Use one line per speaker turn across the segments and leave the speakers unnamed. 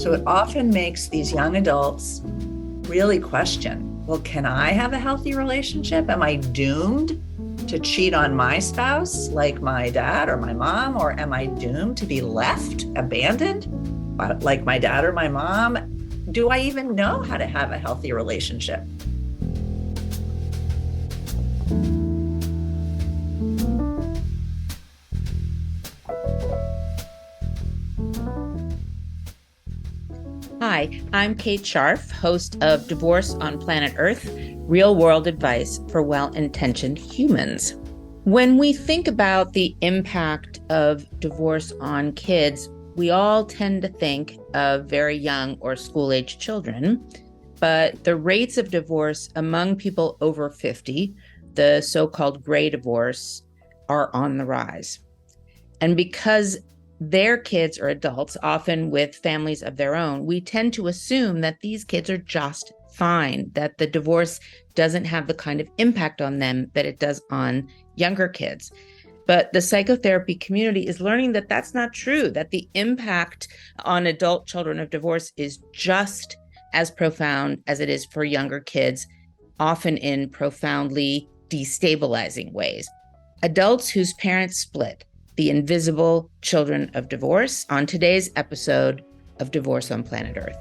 So it often makes these young adults really question, well, can I have a healthy relationship? Am I doomed to cheat on my spouse like my dad or my mom? Or am I doomed to be left, abandoned like my dad or my mom? Do I even know how to have a healthy relationship?
Hi, I'm Kate Scharf, host of Divorce on Planet Earth, real-world advice for well-intentioned humans. When we think about the impact of divorce on kids, we all tend to think of very young or school-age children, but the rates of divorce among people over 50, the so-called gray divorce, are on the rise. And because their kids are adults, often with families of their own, we tend to assume that these kids are just fine, that the divorce doesn't have the kind of impact on them that it does on younger kids. But the psychotherapy community is learning that that's not true, that the impact on adult children of divorce is just as profound as it is for younger kids, often in profoundly destabilizing ways. Adults whose parents split, the invisible children of divorce, on today's episode of Divorce on Planet Earth.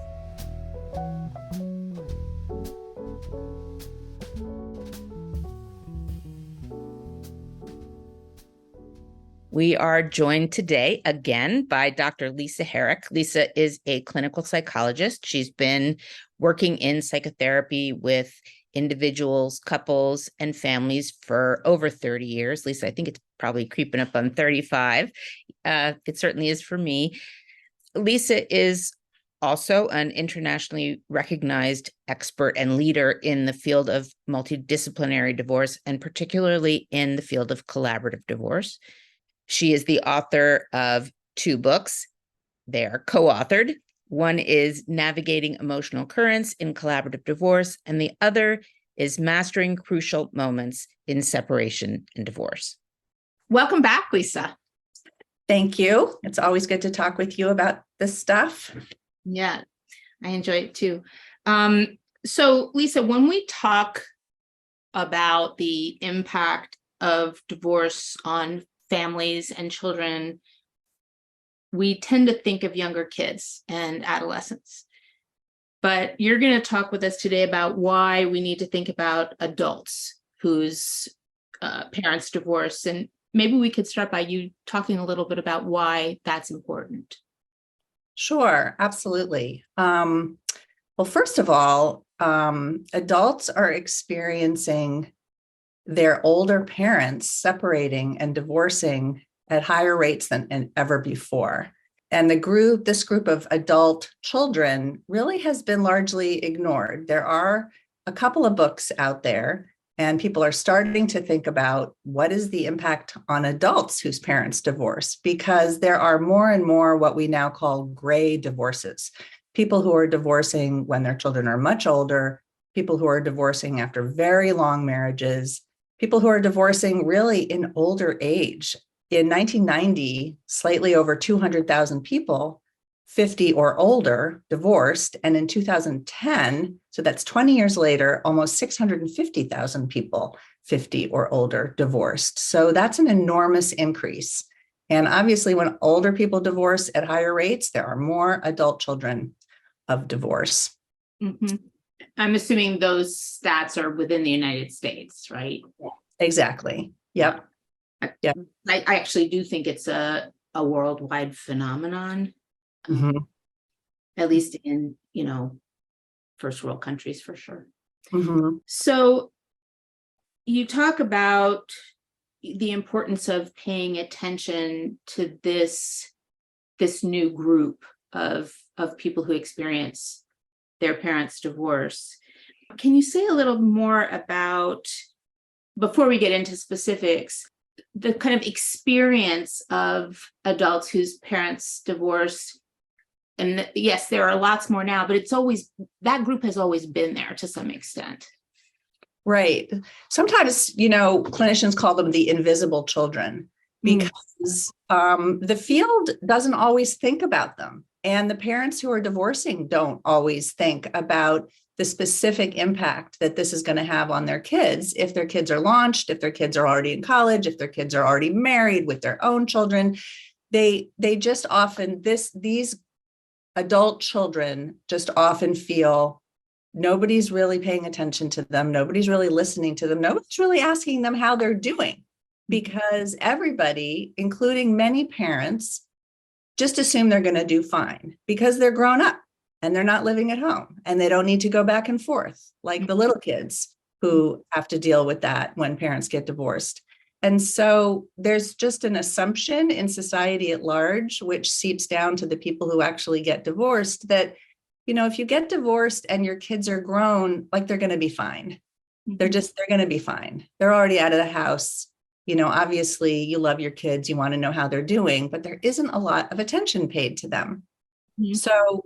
We are joined today again by Dr. Lisa Herrick. Lisa is a clinical psychologist. She's been working in psychotherapy with individuals, couples, and families for over 30 years. Lisa, I think it's probably creeping up on 35. It certainly is for me. Lisa is also an internationally recognized expert and leader in the field of multidisciplinary divorce, and particularly in the field of collaborative divorce. She is the author of 2 books. They are co-authored. One is Navigating Emotional Currents in Collaborative Divorce, and the other is Mastering Crucial Moments in Separation and Divorce. Welcome back, Lisa.
Thank you. It's always good to talk with you about this stuff.
Yeah, I enjoy it too. So, Lisa, when we talk about the impact of divorce on families and children, we tend to think of younger kids and adolescents. But you're going to talk with us today about why we need to think about adults whose parents divorce. And maybe we could start by you talking a little bit about why that's important.
Sure, absolutely. Well, first of all, adults are experiencing their older parents separating and divorcing at higher rates than ever before. And this group of adult children really has been largely ignored. There are a couple of books out there, and people are starting to think about what is the impact on adults whose parents divorce, because there are more and more what we now call gray divorces. People who are divorcing when their children are much older, people who are divorcing after very long marriages, people who are divorcing really in older age. In 1990, slightly over 200,000 people, 50 or older, divorced. And in 2010, so that's 20 years later, almost 650,000 people, 50 or older, divorced. So that's an enormous increase. And obviously, when older people divorce at higher rates, there are more adult children of divorce.
Mm-hmm. I'm assuming those stats are within the United States, right?
Exactly. Yep.
Yeah. I actually do think it's a worldwide phenomenon, at least in, first world countries for sure.
Mm-hmm.
So you talk about the importance of paying attention to this new group of people who experience their parents' divorce. Can you say a little more about, before we get into specifics, the kind of experience of adults whose parents divorce? And yes, there are lots more now, but that group has always been there to some extent.
Right. Sometimes, clinicians call them the invisible children because the field doesn't always think about them. And the parents who are divorcing don't always think about the specific impact that this is going to have on their kids. If their kids are launched, if their kids are already in college, if their kids are already married with their own children, they just often, these adult children just often feel nobody's really paying attention to them. Nobody's really listening to them. Nobody's really asking them how they're doing, because everybody, including many parents, just assume they're going to do fine because they're grown up and they're not living at home and they don't need to go back and forth like the little kids who have to deal with that when parents get divorced. And so there's just an assumption in society at large, which seeps down to the people who actually get divorced, that, if you get divorced and your kids are grown, like they're going to be fine. They're going to be fine. They're already out of the house. Obviously you love your kids, you want to know how they're doing, but there isn't a lot of attention paid to them. So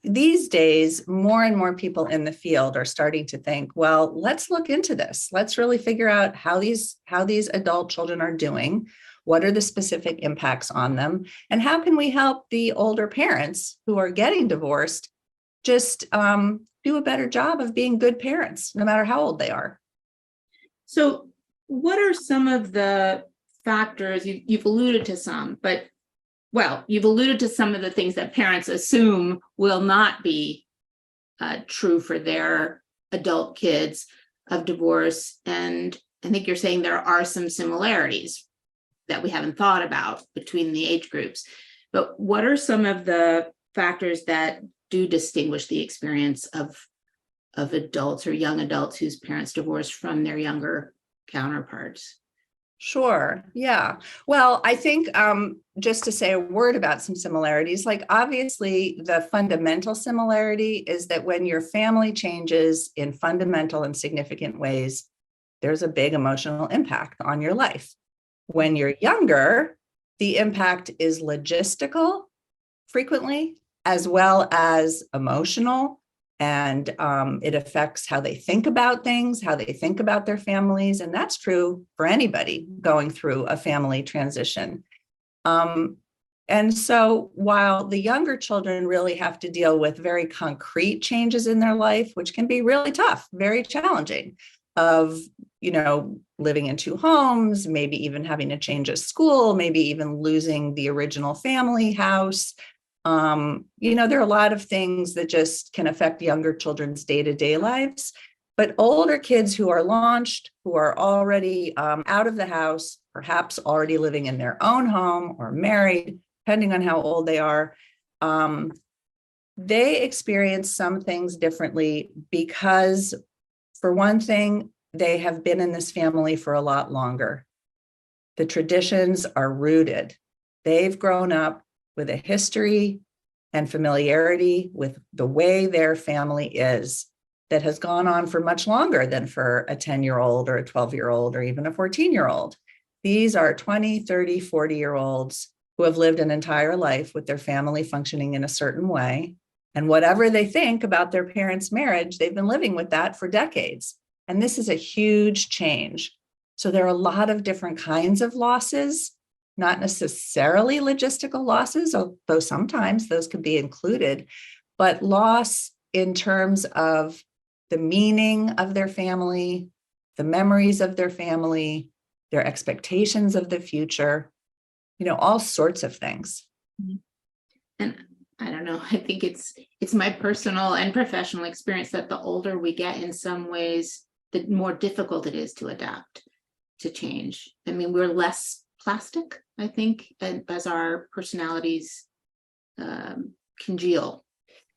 these days, more and more people in the field are starting to think, well, let's look into this. Let's really figure out how these adult children are doing. What are the specific impacts on them? And how can we help the older parents who are getting divorced just do a better job of being good parents, no matter how old they are?
So what are some of the factors, you've alluded to some, but you've alluded to some of the things that parents assume will not be true for their adult kids of divorce. And I think you're saying there are some similarities that we haven't thought about between the age groups. But what are some of the factors that do distinguish the experience of adults or young adults whose parents divorced from their younger counterparts?
Sure. Yeah. Well, I think just to say a word about some similarities, like obviously the fundamental similarity is that when your family changes in fundamental and significant ways, there's a big emotional impact on your life. When you're younger, the impact is logistical frequently, as well as emotional. And it affects how they think about things, how they think about their families. And that's true for anybody going through a family transition. And so while the younger children really have to deal with very concrete changes in their life, which can be really tough, very challenging, of, living in two homes, maybe even having to change a school, maybe even losing the original family house. There are a lot of things that just can affect younger children's day-to-day lives, but older kids who are launched, who are already out of the house, perhaps already living in their own home or married, depending on how old they are, they experience some things differently because, for one thing, they have been in this family for a lot longer. The traditions are rooted. They've grown up with a history and familiarity with the way their family is that has gone on for much longer than for a 10-year-old or a 12-year-old or even a 14-year-old. These are 20, 30, 40-year-olds who have lived an entire life with their family functioning in a certain way. And whatever they think about their parents' marriage, they've been living with that for decades. And this is a huge change. So there are a lot of different kinds of losses, not necessarily logistical losses, although sometimes those could be included, but loss in terms of the meaning of their family, the memories of their family, their expectations of the future, all sorts of things.
And I don't know, I think it's my personal and professional experience that the older we get, in some ways, the more difficult it is to adapt to change. I mean, we're less plastic, I think, as our personalities congeal.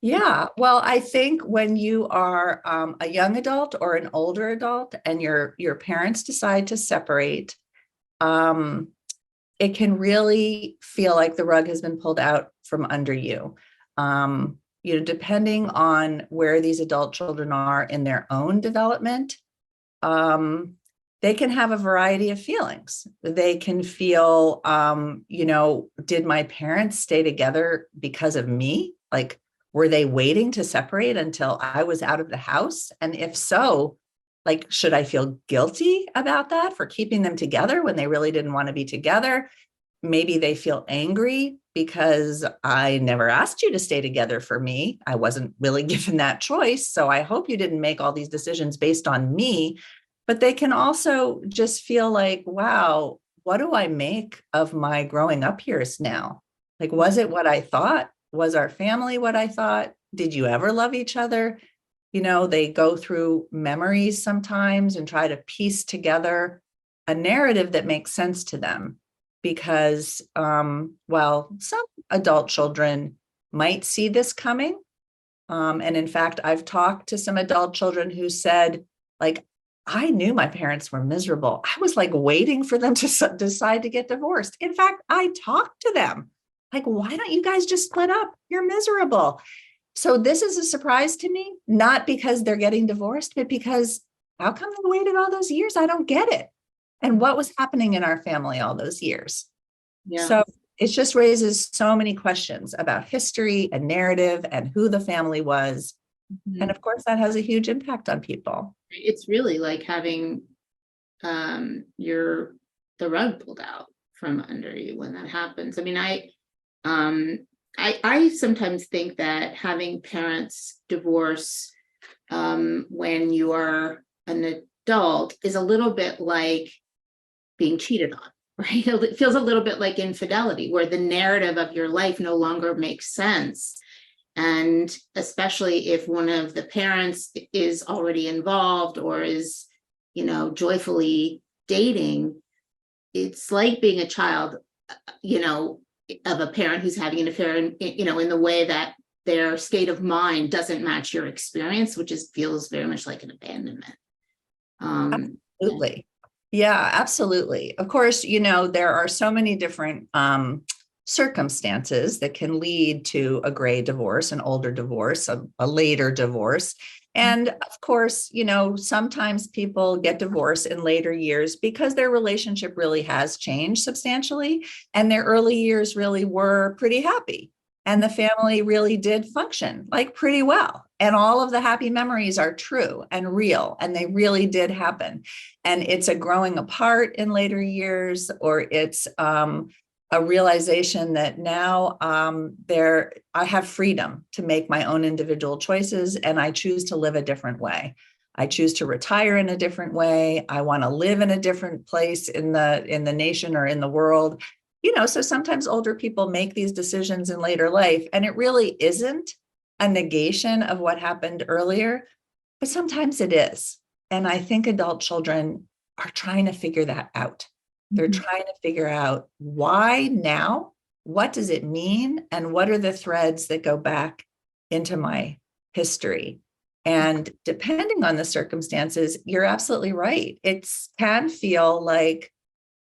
Yeah, well, I think when you are a young adult or an older adult and your parents decide to separate, it can really feel like the rug has been pulled out from under you. Depending on where these adult children are in their own development, they can have a variety of feelings. They can feel, did my parents stay together because of me? Like, were they waiting to separate until I was out of the house? And if so, like, should I feel guilty about that for keeping them together when they really didn't want to be together? Maybe they feel angry because I never asked you to stay together for me. I wasn't really given that choice. So I hope you didn't make all these decisions based on me. But they can also just feel like, wow, what do I make of my growing up years now? Like, was it what I thought? Was our family what I thought? Did you ever love each other? They go through memories sometimes and try to piece together a narrative that makes sense to them. Because while some adult children might see this coming, and in fact, I've talked to some adult children who said, like, I knew my parents were miserable. I was like waiting for them to decide to get divorced. In fact, I talked to them like, why don't you guys just split up? You're miserable. So this is a surprise to me, not because they're getting divorced, but because how come they waited all those years? I don't get it. And what was happening in our family all those years?
Yeah.
So it just raises so many questions about history and narrative and who the family was.
Mhm.
And of course, that has a huge impact on people.
It's really like having the rug pulled out from under you when that happens. I mean, I sometimes think that having parents divorce when you are an adult is a little bit like being cheated on, right? It feels a little bit like infidelity, where the narrative of your life no longer makes sense. And especially if one of the parents is already involved or is, joyfully dating, it's like being a child, of a parent who's having an affair, in the way that their state of mind doesn't match your experience, which feels very much like an abandonment.
Absolutely. Yeah, absolutely. Of course, there are so many different circumstances that can lead to a gray divorce, an older divorce, a later divorce. And of course, sometimes people get divorced in later years because their relationship really has changed substantially. And their early years really were pretty happy. And the family really did function like pretty well. And all of the happy memories are true and real, and they really did happen. And it's a growing apart in later years, or it's a realization that now I have freedom to make my own individual choices, and I choose to live a different way. I choose to retire in a different way. I want to live in a different place in the nation or in the world. So sometimes older people make these decisions in later life, and it really isn't a negation of what happened earlier, but sometimes it is. And I think adult children are trying to figure that out. They're trying to figure out why now, what does it mean, and what are the threads that go back into my history. And depending on the circumstances, you're absolutely right. It can feel like,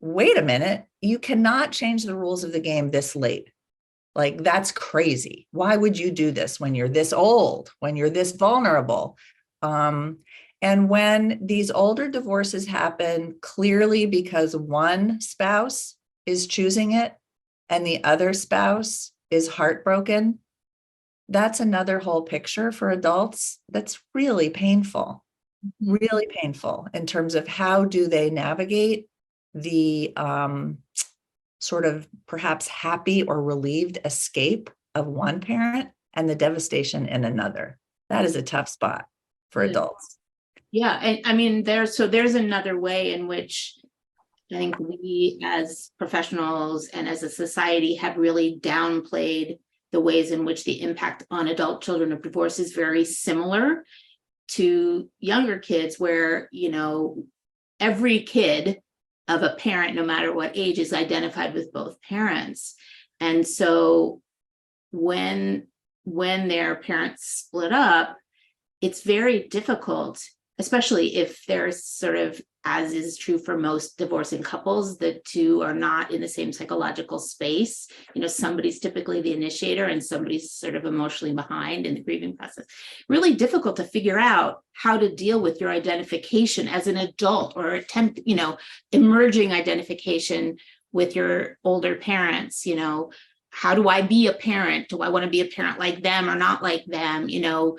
wait a minute, you cannot change the rules of the game this late. Like, that's crazy. Why would you do this when you're this old, when you're this vulnerable? And when these older divorces happen clearly because one spouse is choosing it and the other spouse is heartbroken, that's another whole picture for adults that's really painful in terms of how do they navigate the sort of perhaps happy or relieved escape of one parent and the devastation in another. That is a tough spot for adults.
Yeah. And I mean, there's another way in which I think we as professionals and as a society have really downplayed the ways in which the impact on adult children of divorce is very similar to younger kids, where, every kid of a parent, no matter what age, is identified with both parents. And so when their parents split up, it's very difficult, especially if there's sort of, as is true for most divorcing couples, the two are not in the same psychological space. Somebody's typically the initiator and somebody's sort of emotionally behind in the grieving process. Really difficult to figure out how to deal with your identification as an adult, or emerging identification with your older parents. How do I be a parent? Do I want to be a parent like them or not like them? Do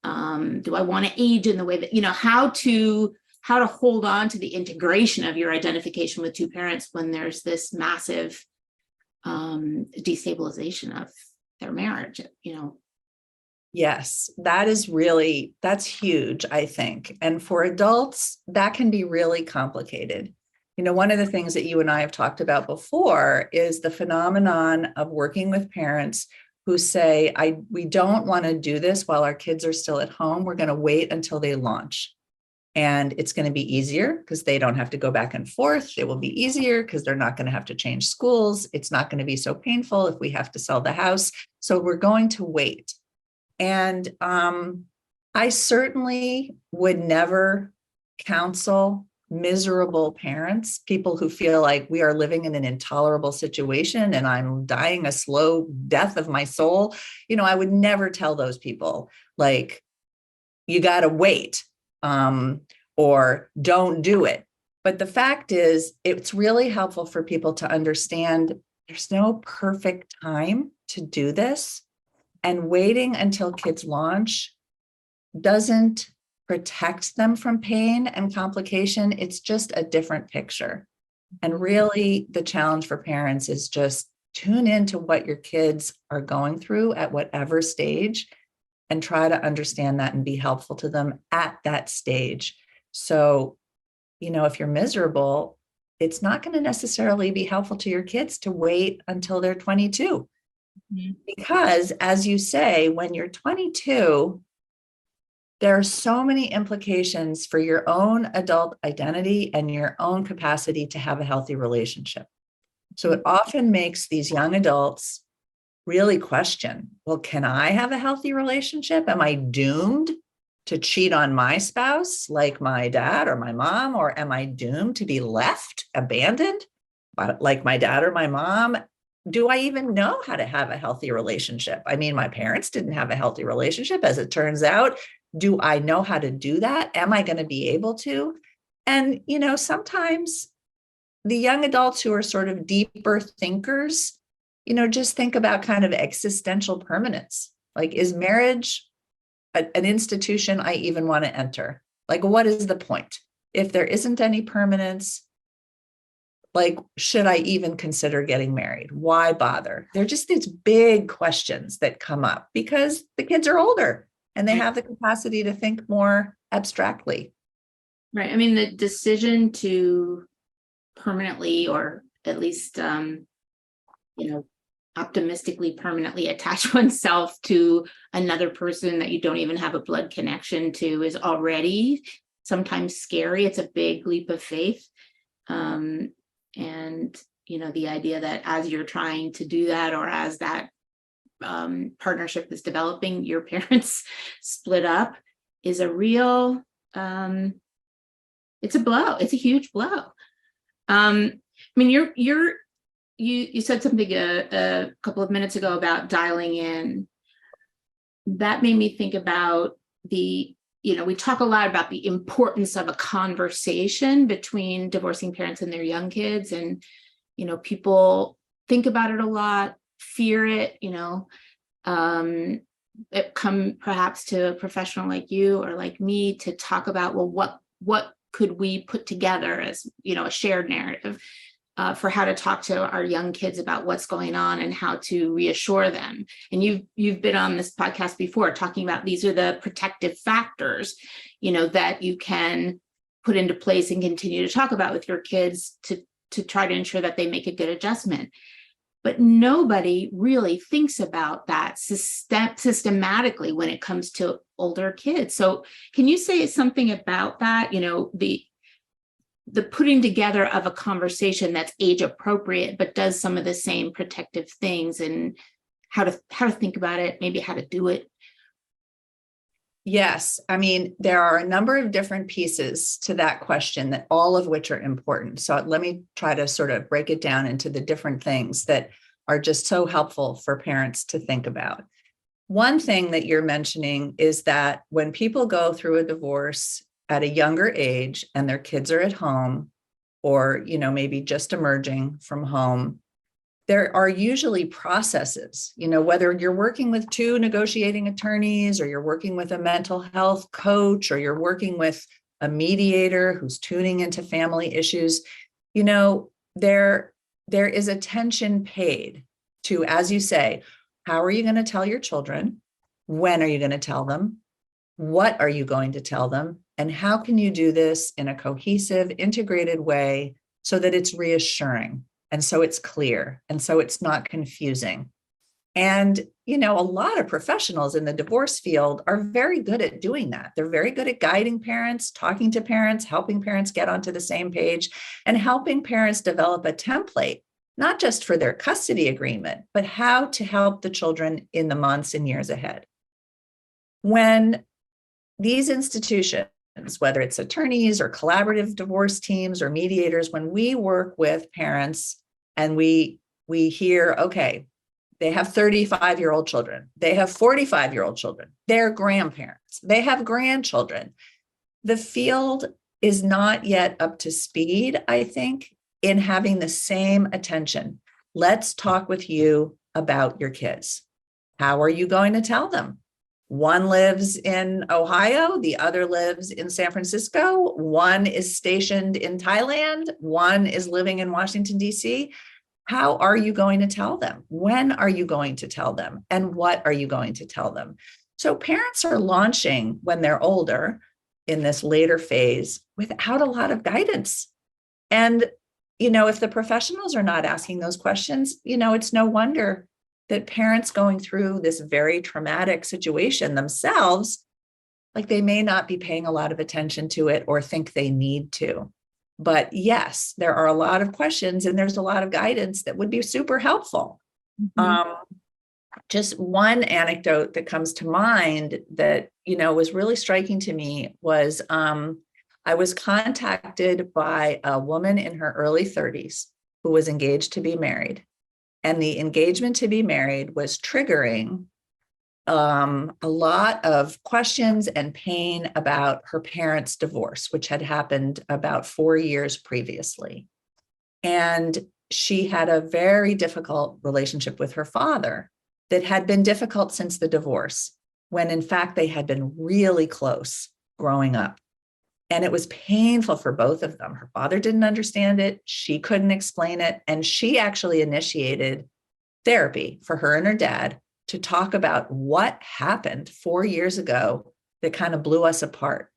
I want to age in the way that, how to hold on to the integration of your identification with two parents when there's this massive
destabilization of their marriage,
Yes, that's huge, I think. And for adults, that can be really complicated. One of the things that you and I have talked about before is the phenomenon of working with parents who say, we don't want to do this while our kids are still at home. We're going to wait until they launch. And it's going to be easier because they don't have to go back and forth. It will be easier because they're not going to have to change schools. It's not going to be so painful if we have to sell the house. So we're going to wait. And I certainly would never counsel miserable parents, people who feel like we are living in an intolerable situation and I'm dying a slow death of my soul. I would never tell those people, like, you got to wait or don't do it. But the fact is, it's really helpful for people to understand there's no perfect time to do this. And waiting until kids launch doesn't protect them from pain and complication. It's just a different picture. And really, the challenge for parents is just tune into what your kids are going through at whatever stage and try to understand that and be helpful to them at that stage. So, if you're miserable, it's not going to necessarily be helpful to your kids to wait until they're 22. Because, as you say, when you're 22, there are so many implications for your own adult identity and your own capacity to have a healthy relationship. So it often makes these young adults really question, well, can I have a healthy relationship? Am I doomed to cheat on my spouse like my dad or my mom? Or am I doomed to be left, abandoned like my dad or my mom? Do I even know how to have a healthy relationship? I mean, my parents didn't have a healthy relationship, as it turns out. Do I know how to do that? Am I going to be able to? And, sometimes the young adults who are sort of deeper thinkers, just think about kind of existential permanence. Like, is marriage an institution I even want to enter? Like, what is the point? If there isn't any permanence, like, should I even consider getting married? Why bother? They're just these big questions that come up because the kids are older and they have the capacity to think more abstractly.
Right. I mean, the decision to permanently, or at least, optimistically permanently attach oneself to another person that you don't even have a blood connection to is already sometimes scary. It's a big leap of faith. And, the idea that as you're trying to do that, or as that partnership is developing, your parents split up is a real, it's a blow. It's a huge blow. I mean, you said something a couple of minutes ago about dialing in. That made me think about we talk a lot about the importance of a conversation between divorcing parents and their young kids. And, people think about it a lot, fear it, it come perhaps to a professional like you or like me to talk about, well, what could we put together as, a shared narrative for how to talk to our young kids about what's going on and how to reassure them. And you've been on this podcast before talking about these are the protective factors, that you can put into place and continue to talk about with your kids to try to ensure that they make a good adjustment. But nobody really thinks about that systematically when it comes to older kids. So can you say something about that? The putting together of a conversation that's age appropriate, but does some of the same protective things, and how to think about it, maybe how to do it.
Yes. I mean, there are a number of different pieces to that question, that all of which are important. So let me try to sort of break it down into the different things that are just so helpful for parents to think about. One thing that you're mentioning is that when people go through a divorce at a younger age and their kids are at home, or, maybe just emerging from home, there are usually processes, whether you're working with two negotiating attorneys, or you're working with a mental health coach, or you're working with a mediator who's tuning into family issues, there there is attention paid to, as you say, how are you going to tell your children? When are you going to tell them? What are you going to tell them? And how can you do this in a cohesive, integrated way so that it's reassuring and so it's clear and so it's not confusing? And, a lot of professionals in the divorce field are very good at doing that. They're very good at guiding parents, talking to parents, helping parents get onto the same page, and helping parents develop a template, not just for their custody agreement, but how to help the children in the months and years ahead. When these institutions, whether it's attorneys or collaborative divorce teams or mediators, when we work with parents and we hear, okay, they have 35-year-old children, they have 45-year-old children, they're grandparents, they have grandchildren. The field is not yet up to speed, I think, in having the same attention. Let's talk with you about your kids. How are you going to tell them? One lives in Ohio, the other lives in San Francisco, one is stationed in Thailand, one is living in Washington, D.C. How are you going to tell them? When are you going to tell them? And what are you going to tell them? So parents are launching when they're older in this later phase without a lot of guidance. And, if the professionals are not asking those questions, it's no wonder that parents going through this very traumatic situation themselves, like they may not be paying a lot of attention to it or think they need to. But yes, there are a lot of questions and there's a lot of guidance that would be super helpful. Just one anecdote that comes to mind that, was really striking to me was I was contacted by a woman in her early 30s who was engaged to be married. And the engagement to be married was triggering a lot of questions and pain about her parents' divorce, which had happened about 4 years previously. And she had a very difficult relationship with her father that had been difficult since the divorce, when in fact they had been really close growing up. And it was painful for both of them. Her father didn't understand it. She couldn't explain it. And she actually initiated therapy for her and her dad to talk about what happened 4 years ago that kind of blew us apart.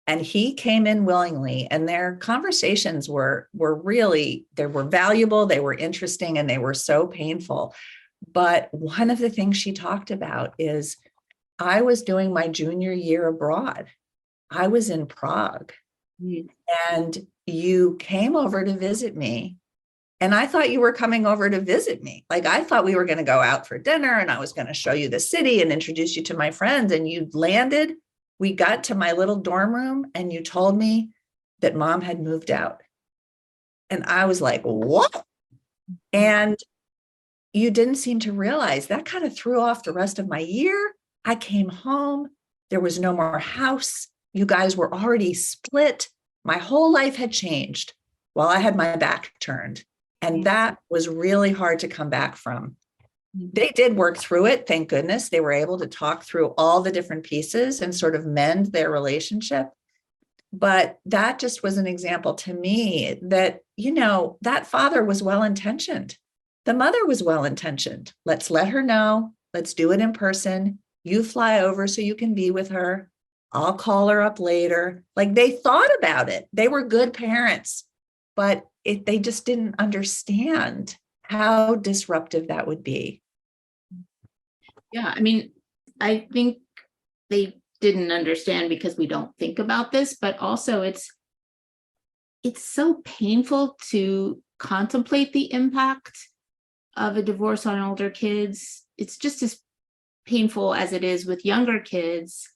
And he came in willingly, and their conversations were really, they were valuable, they were interesting, and they were so painful. But one of the things she talked about is, I was doing my junior year abroad. I was in Prague, and you came over to visit me. And I thought you were coming over to visit me. Like, I thought we were going to go out for dinner and I was going to show you the city and introduce you to my friends. And you landed, we got to my little dorm room and you told me that mom had moved out. And I was like, what? And you didn't seem to realize that kind of threw off the rest of my year. I came home. There was no more house. You guys were already split. My whole life had changed while I had my back turned. And that was really hard to come back from. They did work through it. Thank goodness. They were able to talk through all the different pieces and sort of mend their relationship. But that just was an example to me that, that father was well-intentioned. The mother was well-intentioned. Let's let her know. Let's do it in person. You fly over so you can be with her. I'll call her up later. Like, they thought about it. They were good parents, but they just didn't understand how disruptive that would be.
Yeah, I mean, I think they didn't understand because we don't think about this, but also it's so painful to contemplate the impact of a divorce on older kids. It's just as painful as it is with younger kids,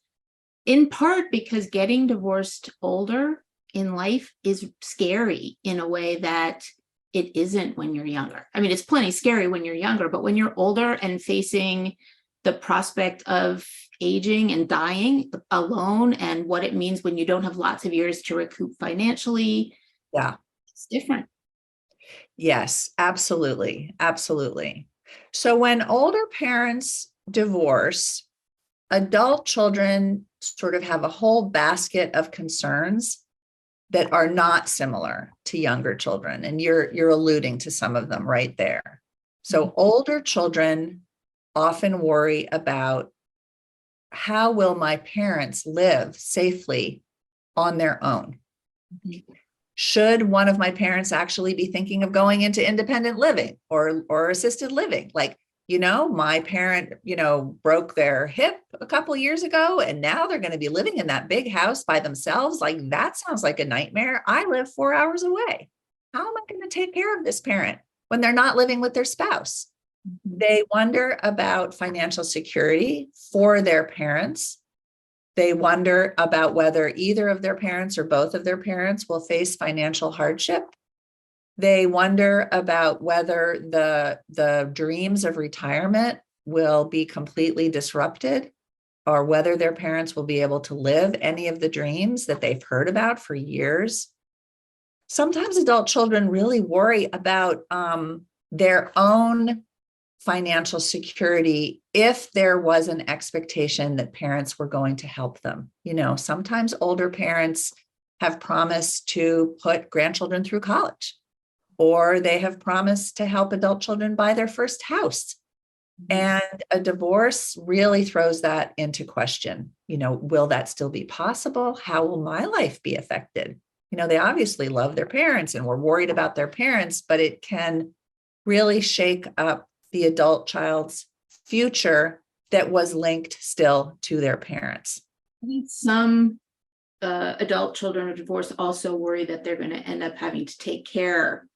in part because getting divorced older in life is scary in a way that it isn't when you're younger. I mean, it's plenty scary when you're younger, but when you're older and facing the prospect of aging and dying alone and what it means when you don't have lots of years to recoup financially, it's different.
Yes, absolutely. Absolutely. So when older parents divorce, adult children sort of have a whole basket of concerns that are not similar to younger children. And you're alluding to some of them right there. So older children often worry about, how will my parents live safely on their own? Should one of my parents actually be thinking of going into independent living or assisted living? Like, my parent, broke their hip a couple of years ago, and now they're going to be living in that big house by themselves. Like, that sounds like a nightmare. I live 4 hours away. How am I going to take care of this parent when they're not living with their spouse? They wonder about financial security for their parents. They wonder about whether either of their parents or both of their parents will face financial hardship. They wonder about whether the dreams of retirement will be completely disrupted, or whether their parents will be able to live any of the dreams that they've heard about for years. Sometimes adult children really worry about their own financial security if there was an expectation that parents were going to help them. Sometimes older parents have promised to put grandchildren through college, or they have promised to help adult children buy their first house. And a divorce really throws that into question. Will that still be possible? How will my life be affected? They obviously love their parents and were worried about their parents, but it can really shake up the adult child's future that was linked still to their parents.
I think some adult children of divorce also worry that they're going to end up having to take care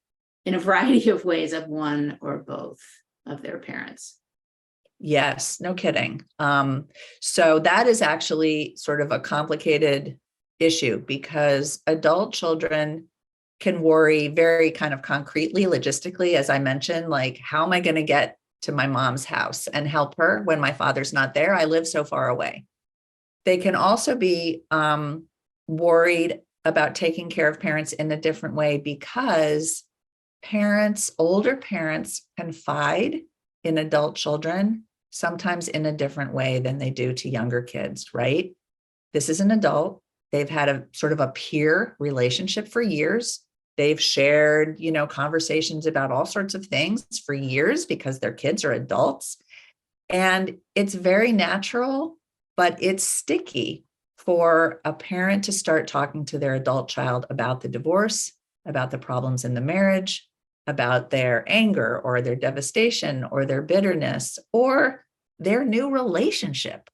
in a variety of ways of one or both of their parents.
Yes, no kidding. So that is actually sort of a complicated issue, because adult children can worry very kind of concretely, logistically, as I mentioned, like, how am I going to get to my mom's house and help her when my father's not there? I live so far away. They can also be worried about taking care of parents in a different way, because older parents confide in adult children, sometimes in a different way than they do to younger kids, right? This is an adult. They've had a sort of a peer relationship for years. They've shared, conversations about all sorts of things for years because their kids are adults. And it's very natural, but it's sticky for a parent to start talking to their adult child about the divorce, about the problems in the marriage, about their anger or their devastation or their bitterness or their new relationship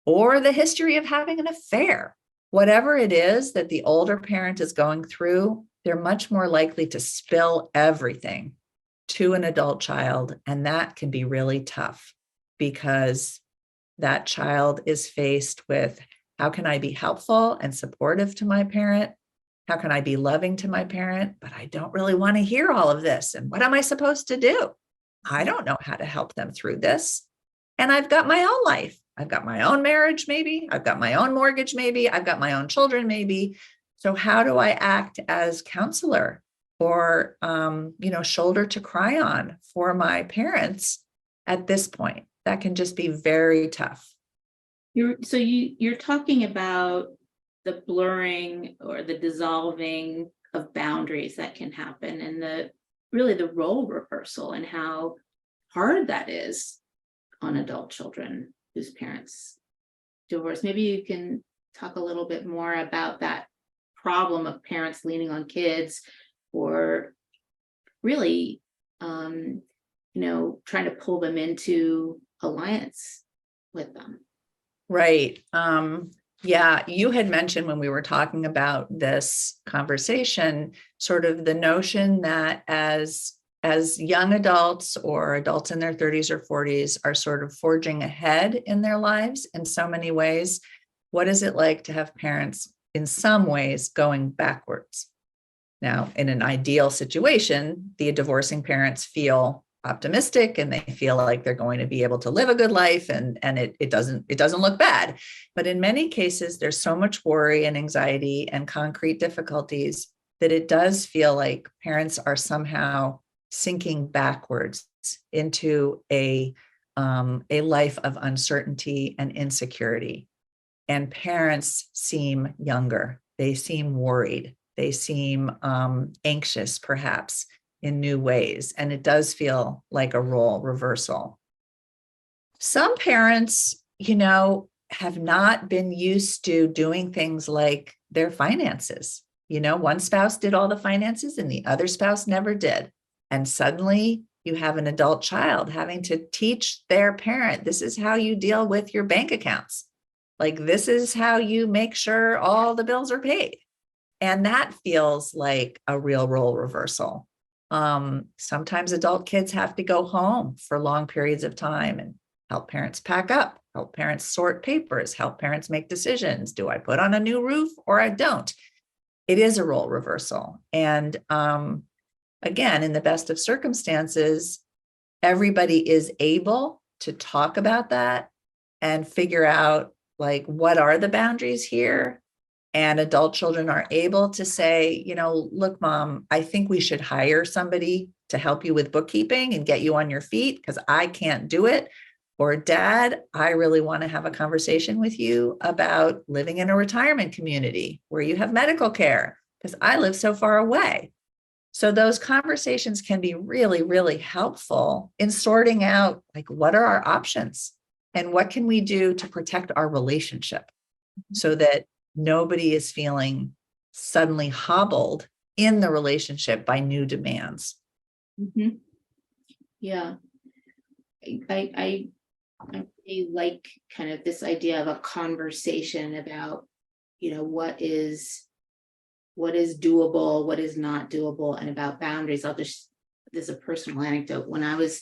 or the history of having an affair. Whatever it is that the older parent is going through, they're much more likely to spill everything to an adult child. And that can be really tough, because that child is faced with, how can I be helpful and supportive to my parent? How can I be loving to my parent? But I don't really want to hear all of this. And what am I supposed to do? I don't know how to help them through this. And I've got my own life. I've got my own marriage, maybe. I've got my own mortgage, maybe. I've got my own children, maybe. So how do I act as counselor or, shoulder to cry on for my parents at this point? That can just be very tough.
You're talking about the blurring or the dissolving of boundaries that can happen, and the role reversal and how hard that is on adult children whose parents divorce. Maybe you can talk a little bit more about that problem of parents leaning on kids, or really, trying to pull them into alliance with them.
Right. Yeah, you had mentioned when we were talking about this conversation, sort of the notion that as young adults or adults in their 30s or 40s are sort of forging ahead in their lives in so many ways, what is it like to have parents in some ways going backwards? Now, in an ideal situation, the divorcing parents feel optimistic and they feel like they're going to be able to live a good life, and it doesn't look bad. But in many cases, there's so much worry and anxiety and concrete difficulties that it does feel like parents are somehow sinking backwards into a life of uncertainty and insecurity. And parents seem younger. They seem worried. They seem anxious, perhaps, in new ways. And it does feel like a role reversal. Some parents, have not been used to doing things like their finances. One spouse did all the finances and the other spouse never did. And suddenly you have an adult child having to teach their parent, this is how you deal with your bank accounts. Like, this is how you make sure all the bills are paid. And that feels like a real role reversal. Sometimes adult kids have to go home for long periods of time and help parents pack up, help parents sort papers, help parents make decisions. Do I put on a new roof or I don't? It is a role reversal. And again, in the best of circumstances, everybody is able to talk about that and figure out, like, what are the boundaries here? And adult children are able to say, look, Mom, I think we should hire somebody to help you with bookkeeping and get you on your feet because I can't do it. Or, Dad, I really want to have a conversation with you about living in a retirement community where you have medical care because I live so far away. So those conversations can be really, really helpful in sorting out, like, what are our options and what can we do to protect our relationship so that nobody is feeling suddenly hobbled in the relationship by new demands.
Mm-hmm. Yeah. I really like kind of this idea of a conversation about, what is doable, what is not doable, and about boundaries. There's a personal anecdote. When I was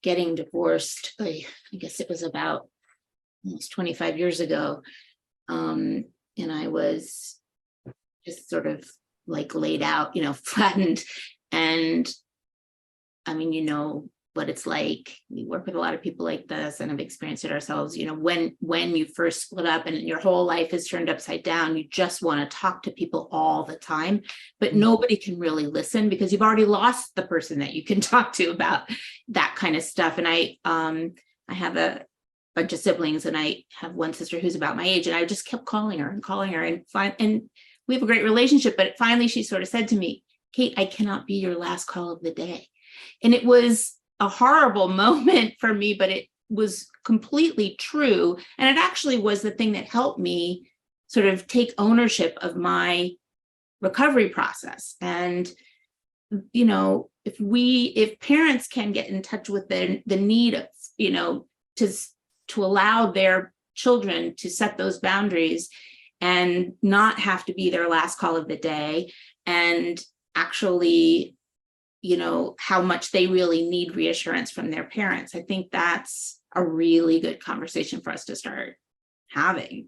getting divorced, I guess it was about almost 25 years ago. And I was just sort of like laid out, flattened. And I mean, what it's like. We work with a lot of people like this and have experienced it ourselves. When you first split up and your whole life is turned upside down, you just want to talk to people all the time, but nobody can really listen because you've already lost the person that you can talk to about that kind of stuff. And I have a bunch of siblings, and I have one sister who's about my age, and I just kept calling her and we have a great relationship. But finally she sort of said to me, Kate, I cannot be your last call of the day. And it was a horrible moment for me, but it was completely true. And it actually was the thing that helped me sort of take ownership of my recovery process. And, if parents can get in touch with the need of, to allow their children to set those boundaries and not have to be their last call of the day, and actually, how much they really need reassurance from their parents. I think that's a really good conversation for us to start having.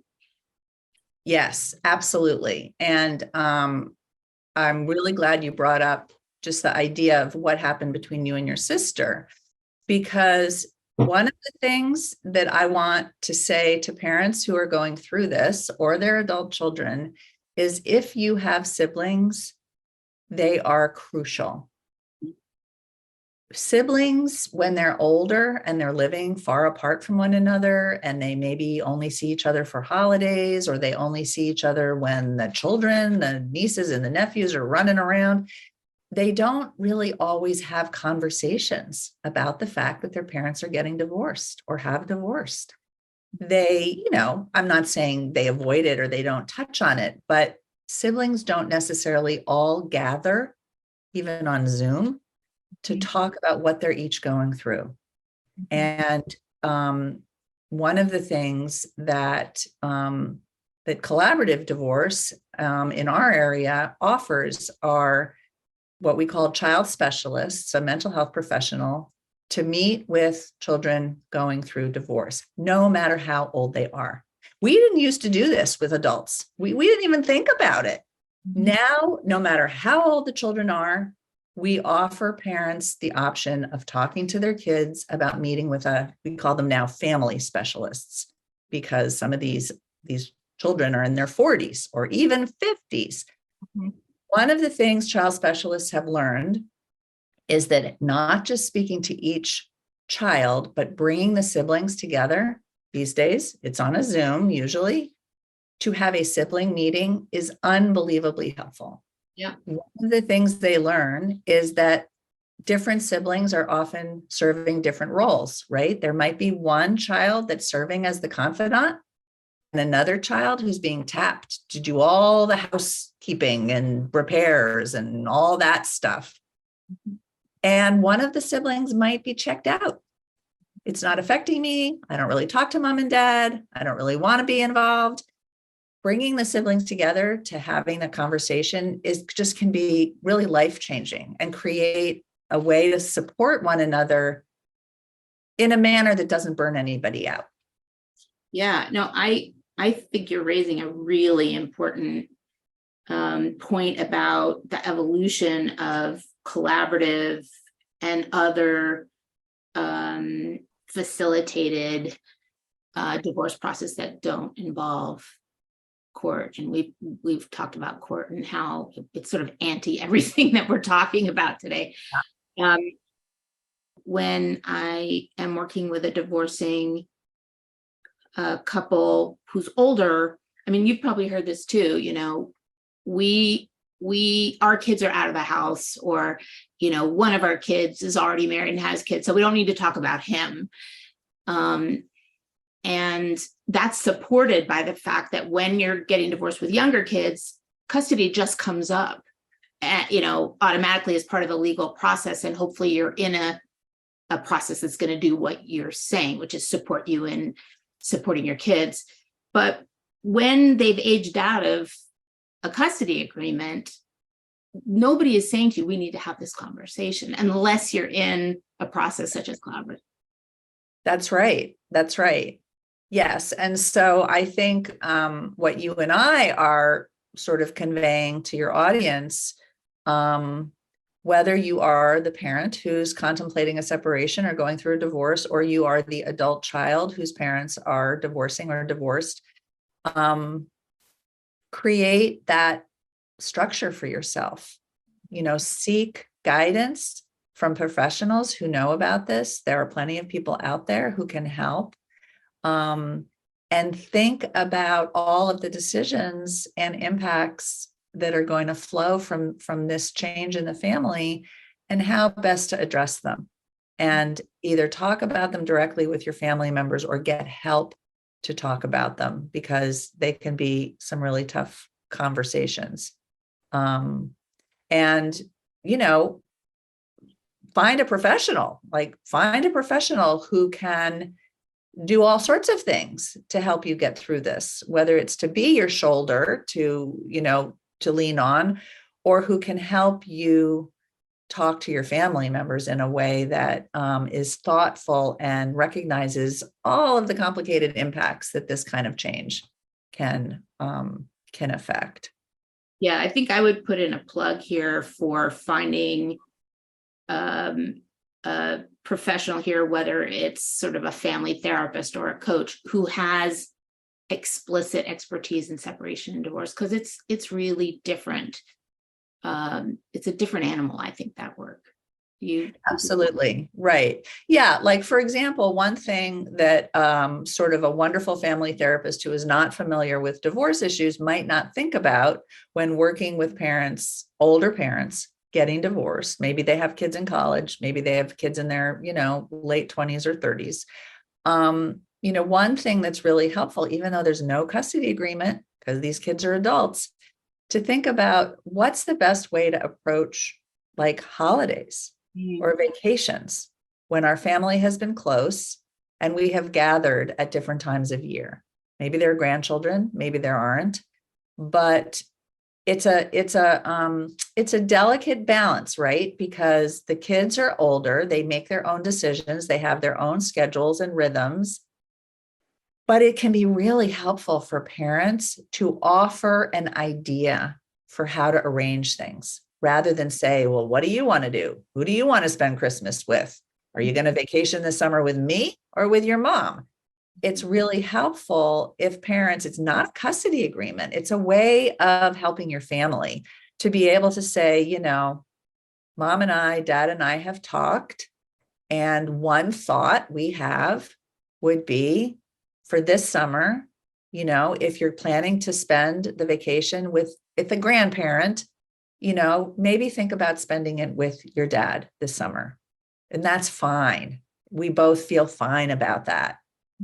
Yes, absolutely. And I'm really glad you brought up just the idea of what happened between you and your sister, because one of the things that I want to say to parents who are going through this or their adult children is, if you have siblings, they are crucial. Siblings, when they're older and they're living far apart from one another, and they maybe only see each other for holidays, or they only see each other when the children, the nieces and the nephews are running around, they don't really always have conversations about the fact that their parents are getting divorced or have divorced. They, I'm not saying they avoid it or they don't touch on it, but siblings don't necessarily all gather, even on Zoom, to talk about what they're each going through. And one of the things that that collaborative divorce in our area offers are what we call child specialists, a mental health professional, to meet with children going through divorce, no matter how old they are. We didn't used to do this with adults. We didn't even think about it. Now, no matter how old the children are, we offer parents the option of talking to their kids about meeting with we call them now family specialists, because some of these children are in their 40s or even 50s. Mm-hmm. One of the things child specialists have learned is that not just speaking to each child, but bringing the siblings together. These days, it's on a Zoom usually, to have a sibling meeting is unbelievably helpful.
Yeah.
One of the things they learn is that different siblings are often serving different roles, right? There might be one child that's serving as the confidant and another child who's being tapped to do all the housekeeping and repairs and all that stuff. And one of the siblings might be checked out. It's not affecting me. I don't really talk to mom and dad. I don't really want to be involved. Bringing the siblings together to having a conversation can be really life-changing and create a way to support one another in a manner that doesn't burn anybody out.
Yeah, no, I think you're raising a really important point about the evolution of collaborative and other facilitated divorce process that don't involve court. And we've talked about court and how it's sort of anti everything that we're talking about today. When I am working with a divorcing couple who's older, I mean, you've probably heard this too, you know, our kids are out of the house, or, you know, one of our kids is already married and has kids, so we don't need to talk about him. And that's supported by the fact that when you're getting divorced with younger kids, custody just comes up, you know, automatically as part of the legal process. And hopefully you're in a process that's going to do what you're saying, which is support you in supporting your kids. But when they've aged out of a custody agreement, nobody is saying to you, we need to have this conversation unless you're in a process such as collaborative.
That's right. That's right. Yes. And so I think what you and I are sort of conveying to your audience, whether you are the parent who's contemplating a separation or going through a divorce, or you are the adult child whose parents are divorcing or divorced, create that structure for yourself. You know, seek guidance from professionals who know about this. There are plenty of people out there who can help. And think about all of the decisions and impacts that are going to flow from this change in the family and how best to address them. And either talk about them directly with your family members or get help to talk about them, because they can be some really tough conversations. And, you know, find a professional who can do all sorts of things to help you get through this, whether it's to be your shoulder to lean on, or who can help you talk to your family members in a way that is thoughtful and recognizes all of the complicated impacts that this kind of change can affect.
Yeah, I think I would put in a plug here for finding a professional here, whether it's sort of a family therapist or a coach who has explicit expertise in separation and divorce, because it's really different. It's a different animal, I think, that work.
Absolutely. Right. Yeah. Like, for example, one thing that sort of a wonderful family therapist who is not familiar with divorce issues might not think about when working with parents, older parents getting divorced. Maybe they have kids in college. Maybe they have kids in their, late 20s or 30s. One thing that's really helpful, even though there's no custody agreement, because these kids are adults, to think about what's the best way to approach like holidays or vacations when our family has been close and we have gathered at different times of year. Maybe there are grandchildren, maybe there aren't, but it's a delicate balance, right? Because the kids are older, they make their own decisions, they have their own schedules and rhythms. But it can be really helpful for parents to offer an idea for how to arrange things rather than say, well, what do you want to do? Who do you want to spend Christmas with? Are you going to vacation this summer with me or with your mom? It's really helpful if parents, it's not a custody agreement. It's a way of helping your family to be able to say, mom and I, dad and I have talked. And one thought we have would be, for this summer, If you're planning to spend the vacation with a grandparent, maybe think about spending it with your dad this summer. And that's fine. We both feel fine about that.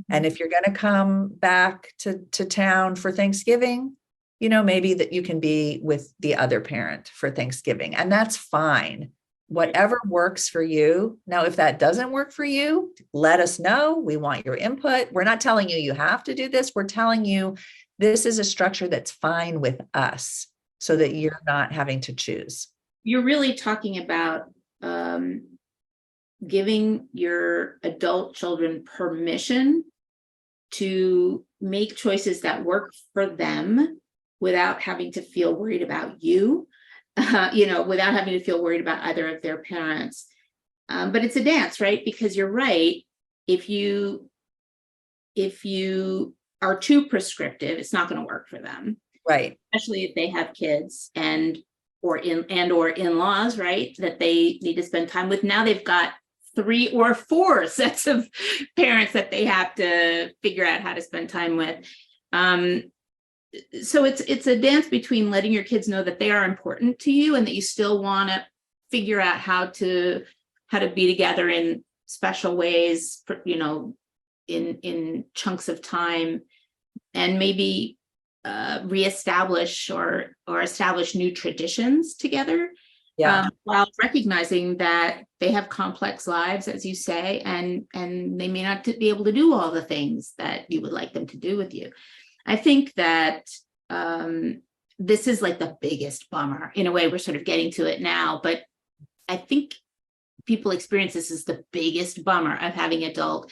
And if you're going to come back to town for Thanksgiving, maybe that you can be with the other parent for Thanksgiving, and that's fine. Whatever works for you. Now, if that doesn't work for you, let us know. We want your input. We're not telling you you have to do this. We're telling you this is a structure that's fine with us so that you're not having to choose.
You're really talking about giving your adult children permission to make choices that work for them without having to feel worried about you, without having to feel worried about either of their parents. But it's a dance, right? Because you're right. If you are too prescriptive, it's not going to work for them.
Right.
Especially if they have kids or in-laws, right? That they need to spend time with. Now they've got 3 or 4 sets of parents that they have to figure out how to spend time with. So it's a dance between letting your kids know that they are important to you and that you still want to figure out how to be together in special ways, in chunks of time, and maybe reestablish or establish new traditions together.
Yeah.
While recognizing that they have complex lives, as you say, and they may not be able to do all the things that you would like them to do with you. I think that this is like the biggest bummer. In a way, we're sort of getting to it now, but I think people experience this as the biggest bummer of having or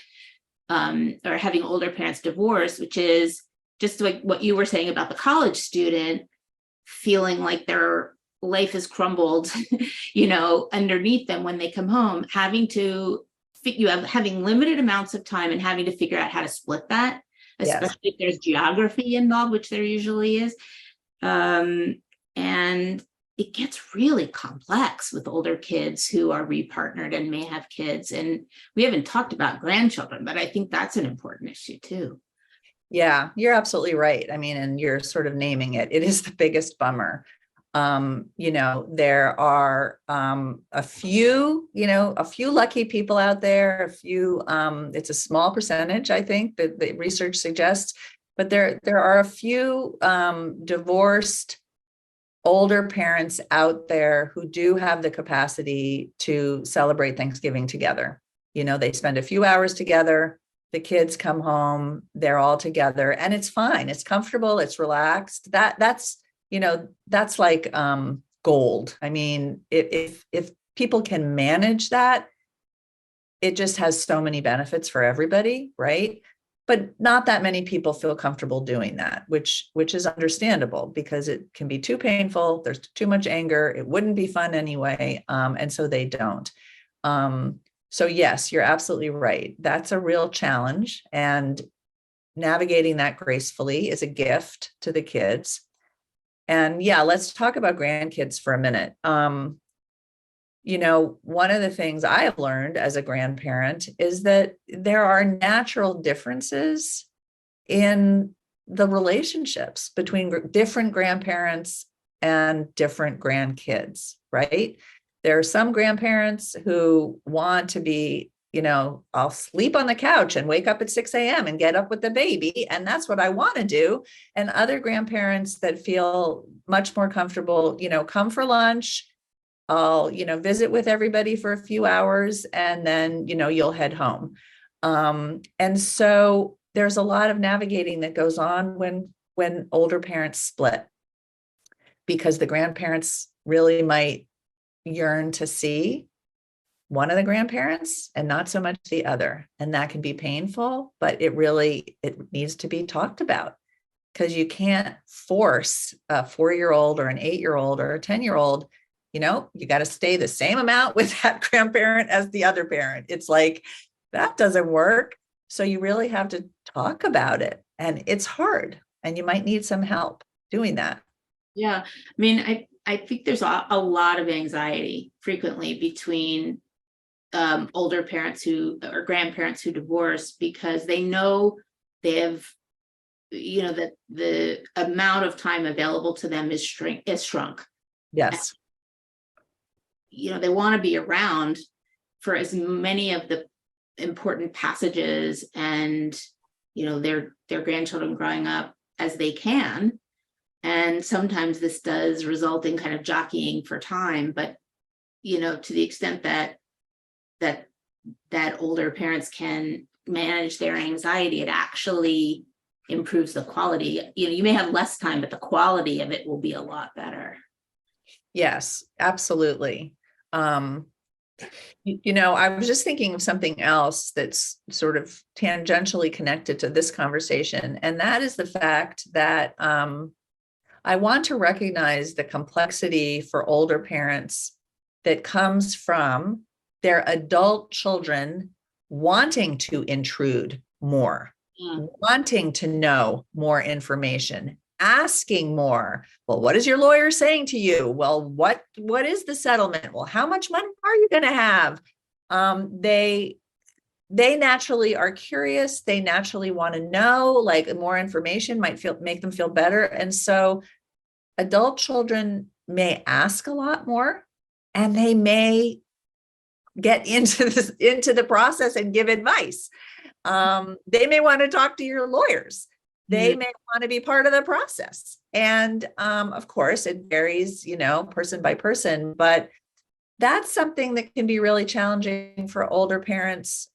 having older parents divorce, which is just like what you were saying about the college student feeling like their life has crumbled, underneath them when they come home, having limited amounts of time and having to figure out how to split that, especially if there's geography involved, which there usually is. And it gets really complex with older kids who are repartnered and may have kids. And we haven't talked about grandchildren, but I think that's an important issue too.
Yeah, you're absolutely right. I mean, and you're sort of naming it. It is the biggest bummer. There are a few lucky people out there, it's a small percentage, I think, that the research suggests, but there are a few divorced older parents out there who do have the capacity to celebrate Thanksgiving together. They spend a few hours together, the kids come home, they're all together, and it's fine. It's comfortable, it's relaxed. That's like gold. I mean, if people can manage that, it just has so many benefits for everybody, right? But not that many people feel comfortable doing that, which is understandable because it can be too painful. There's too much anger. It wouldn't be fun anyway. And so they don't. So yes, you're absolutely right. That's a real challenge. And navigating that gracefully is a gift to the kids. And yeah, let's talk about grandkids for a minute. One of the things I have learned as a grandparent is that there are natural differences in the relationships between different grandparents and different grandkids, right? There are some grandparents who want to be, I'll sleep on the couch and wake up at 6 a.m. and get up with the baby. And that's what I want to do. And other grandparents that feel much more comfortable, come for lunch. I'll, visit with everybody for a few hours and then, you'll head home. And so there's a lot of navigating that goes on when older parents split, because the grandparents really might yearn to see one of the grandparents and not so much the other. And that can be painful, but it needs to be talked about, because you can't force a 4-year-old or an 8-year-old or a 10-year-old. You got to stay the same amount with that grandparent as the other parent. It's like, that doesn't work. So you really have to talk about it. And it's hard. And you might need some help doing that.
Yeah. I mean, I think there's a lot of anxiety frequently between older parents or grandparents who divorce, because they know they have that the amount of time available to them is shrunk.
Yes.
They want to be around for as many of the important passages and their grandchildren growing up as they can. And sometimes this does result in kind of jockeying for time, but to the extent that older parents can manage their anxiety, it actually improves the quality. You may have less time, but the quality of it will be a lot better.
Yes, absolutely. I was just thinking of something else that's sort of tangentially connected to this conversation, and that is the fact that I want to recognize the complexity for older parents that comes from their adult children wanting to intrude more, wanting to know more information, asking more. Well, what is your lawyer saying to you? Well, what is the settlement? Well, how much money are you going to have? They naturally are curious. They naturally want to know, like, more information might make them feel better. And so adult children may ask a lot more, and they may get into the process and give advice. They may want to talk to your lawyers. They may want to be part of the process. And of course, it varies, person by person, but that's something that can be really challenging for older parents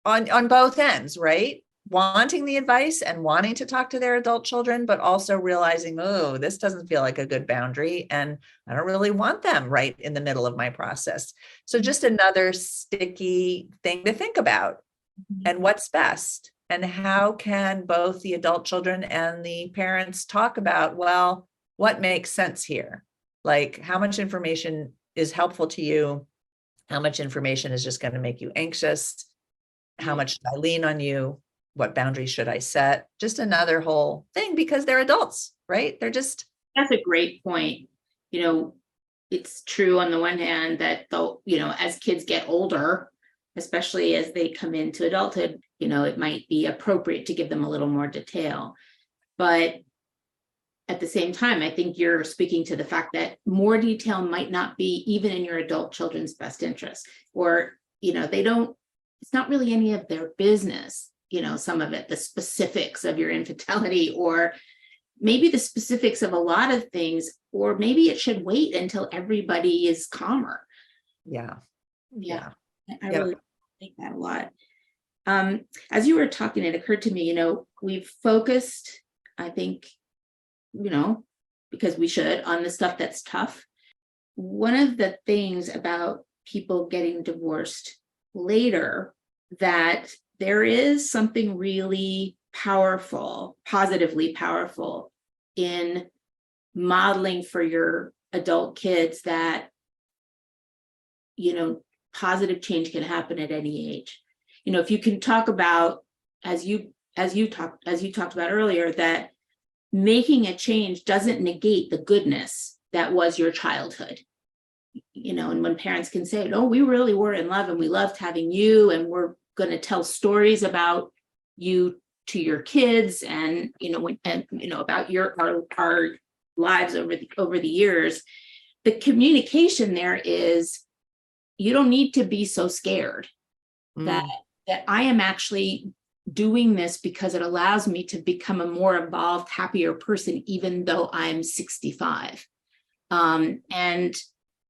on both ends, right? Wanting the advice and wanting to talk to their adult children, but also realizing, oh, this doesn't feel like a good boundary, and I don't really want them right in the middle of my process. So just another sticky thing to think about. And what's best, and how can both the adult children and the parents talk about, well, what makes sense here? Like, how much information is helpful to you? How much information is just going to make you anxious? How much should I lean on you? What boundaries should I set? Just another whole thing, because they're adults, right? They're just.
That's a great point. It's true on the one hand that as kids get older, especially as they come into adulthood, it might be appropriate to give them a little more detail. But at the same time, I think you're speaking to the fact that more detail might not be even in your adult children's best interest, or, it's not really any of their business, some of it, the specifics of your infidelity, or maybe the specifics of a lot of things, or maybe it should wait until everybody is calmer.
Yeah.
I really think that a lot. As you were talking, it occurred to me, we've focused, I think, because we should, on the stuff that's tough. One of the things about people getting divorced later, that there is something really powerful, positively powerful, in modeling for your adult kids that, positive change can happen at any age. If you can talk about, as you talked about earlier, that making a change doesn't negate the goodness that was your childhood. And when parents can say, no, we really were in love and we loved having you, and we're going to tell stories about you to your kids, and about our lives over the years, the communication there is, you don't need to be so scared that I am actually doing this because it allows me to become a more evolved, happier person, even though I'm 65. And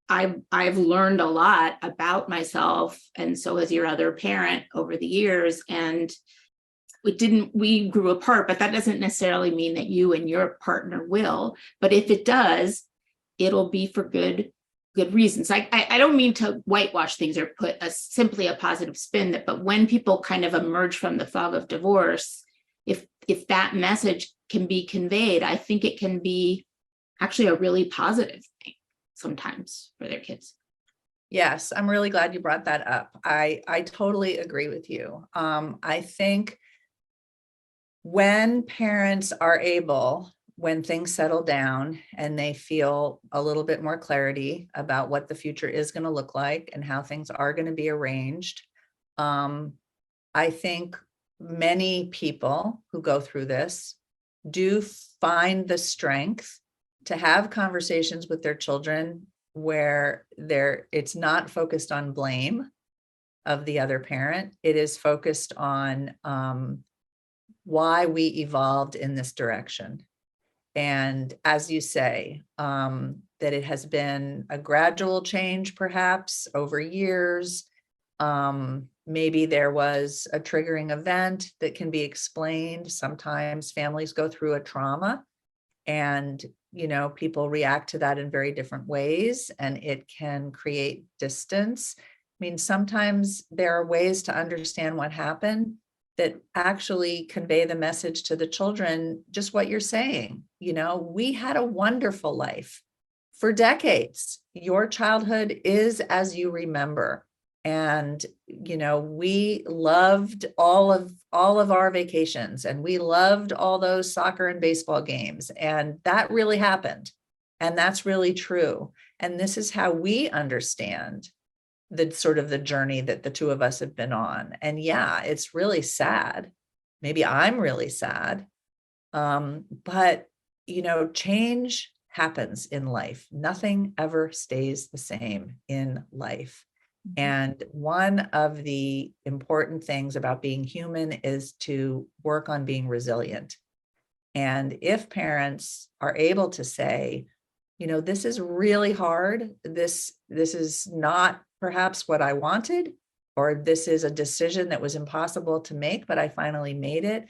I've learned a lot about myself, and so has your other parent, over the years. And we grew apart, but that doesn't necessarily mean that you and your partner will. But if it does, it'll be for good reasons. I don't mean to whitewash things or put simply a positive spin, but when people kind of emerge from the fog of divorce, if that message can be conveyed, I think it can be actually a really positive thing sometimes for their kids.
Yes, I'm really glad you brought that up. I totally agree with you. I think when parents are able, when things settle down and they feel a little bit more clarity about what the future is going to look like and how things are going to be arranged, I think many people who go through this do find the strength to have conversations with their children where it's not focused on blame of the other parent. It is focused on why we evolved in this direction. And as you say, that it has been a gradual change, perhaps over years. Maybe there was a triggering event that can be explained. Sometimes families go through a trauma and, people react to that in very different ways, and it can create distance. I mean, sometimes there are ways to understand what happened that actually convey the message to the children, just what you're saying. We had a wonderful life for decades. Your childhood is as you remember. And, we loved all of our vacations, and we loved all those soccer and baseball games. And that really happened. And that's really true. And this is how we understand the sort of the journey that the two of us have been on. And yeah, it's really sad. Maybe I'm really sad. But, change happens in life. Nothing ever stays the same in life. And one of the important things about being human is to work on being resilient. And if parents are able to say, this is really hard, this is not perhaps what I wanted, or this is a decision that was impossible to make, but I finally made it.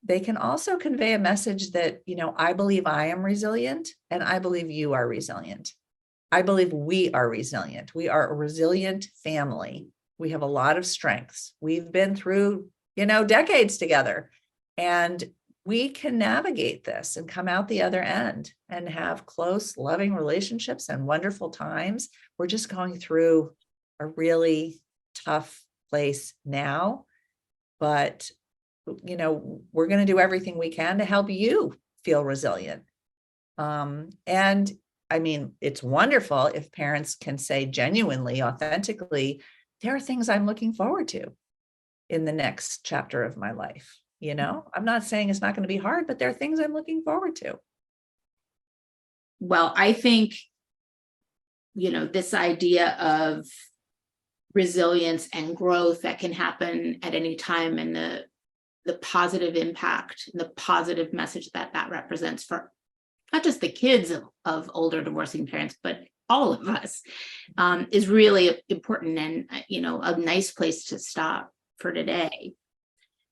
They can also convey a message that, I believe I am resilient, and I believe you are resilient. I believe we are resilient. We are a resilient family. We have a lot of strengths. We've been through, decades together, and we can navigate this and come out the other end and have close, loving relationships and wonderful times. We're just going through a really tough place now, but, we're going to do everything we can to help you feel resilient. And I mean, it's wonderful if parents can say genuinely, authentically, there are things I'm looking forward to in the next chapter of my life. I'm not saying it's not going to be hard, but there are things I'm looking forward to.
Well, I think, this idea of resilience and growth that can happen at any time, and the positive impact and the positive message that represents for not just the kids of older divorcing parents, but all of us, is really important, and, a nice place to stop for today.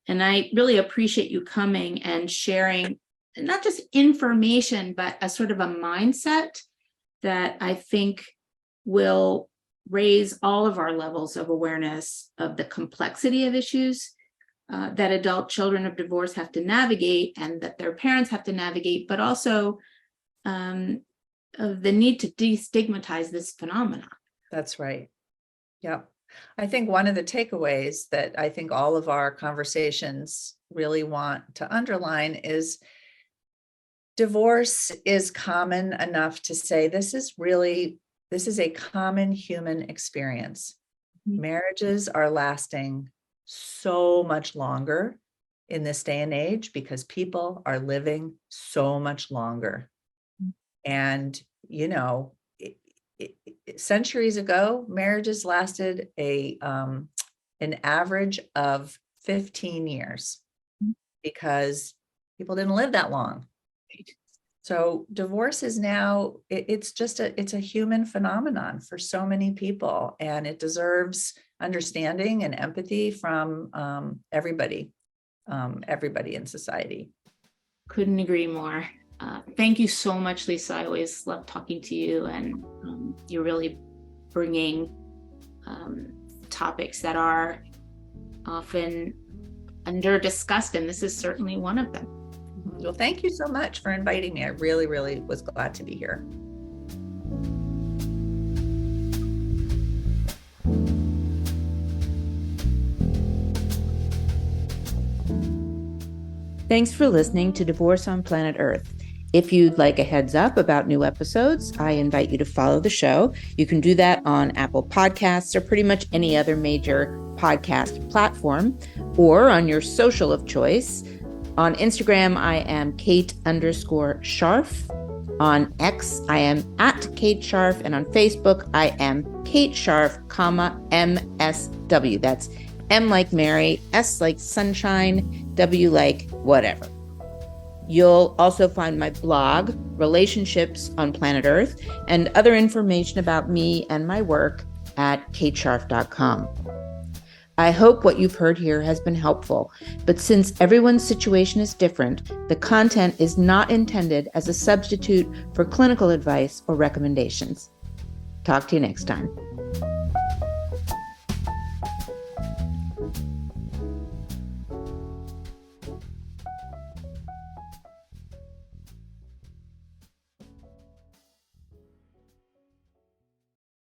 And I really appreciate you coming and sharing not just information, but a sort of a mindset that I think will raise all of our levels of awareness of the complexity of issues that adult children of divorce have to navigate, and that their parents have to navigate, but also of the need to destigmatize this phenomenon.
That's right. Yep. I think one of the takeaways that I think all of our conversations really want to underline is divorce is common enough to say this is a common human experience. Mm-hmm. Marriages are lasting so much longer in this day and age because people are living so much longer. And, centuries ago, marriages lasted an average of 15 years because people didn't live that long. So divorce is now, it's a human phenomenon for so many people, and it deserves understanding and empathy from everybody in society.
Couldn't agree more. Thank you so much, Lisa. I always love talking to you, and you're really bringing topics that are often under discussed, and this is certainly one of them.
Well, thank you so much for inviting me. I really, really was glad to be here.
Thanks for listening to Divorce on Planet Earth. If you'd like a heads up about new episodes, I invite you to follow the show. You can do that on Apple Podcasts or pretty much any other major podcast platform, or on your social of choice. On Instagram, I am Kate_Scharf. On X, I am @Kate Scharf. And on Facebook, I am Kate Scharf, MSW. That's M like Mary, S like sunshine, W like whatever. You'll also find my blog, Relationships on Planet Earth, and other information about me and my work at katescharf.com. I hope what you've heard here has been helpful, but since everyone's situation is different, the content is not intended as a substitute for clinical advice or recommendations. Talk to you next time.